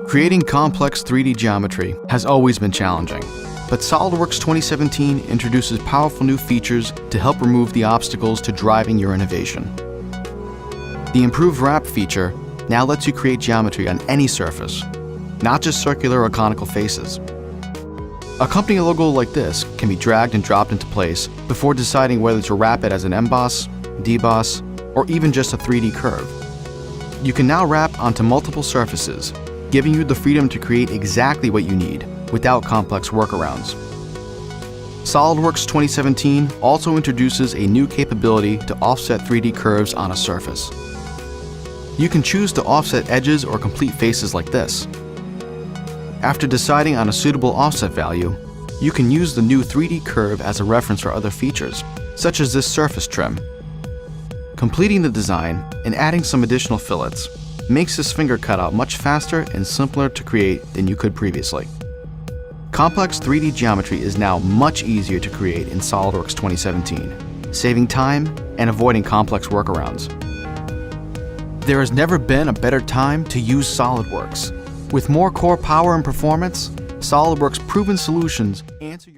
Creating complex 3D geometry has always been challenging, but SOLIDWORKS 2017 introduces powerful new features to help remove the obstacles to driving your innovation. The improved wrap feature now lets you create geometry on any surface, not just circular or conical faces. A company logo like this can be dragged and dropped into place before deciding whether to wrap it as an emboss, deboss, or even just a 3D curve. You can now wrap onto multiple surfaces, giving you the freedom to create exactly what you need without complex workarounds. SOLIDWORKS 2017 also introduces a new capability to offset 3D curves on a surface. You can choose to offset edges or complete faces like this. After deciding on a suitable offset value, you can use the new 3D curve as a reference for other features, such as this surface trim. Completing the design and adding some additional fillets makes this finger cutout much faster and simpler to create than you could previously. Complex 3D geometry is now much easier to create in SOLIDWORKS 2017, saving time and avoiding complex workarounds. There has never been a better time to use SOLIDWORKS. With more core power and performance, SOLIDWORKS' proven solutions answer your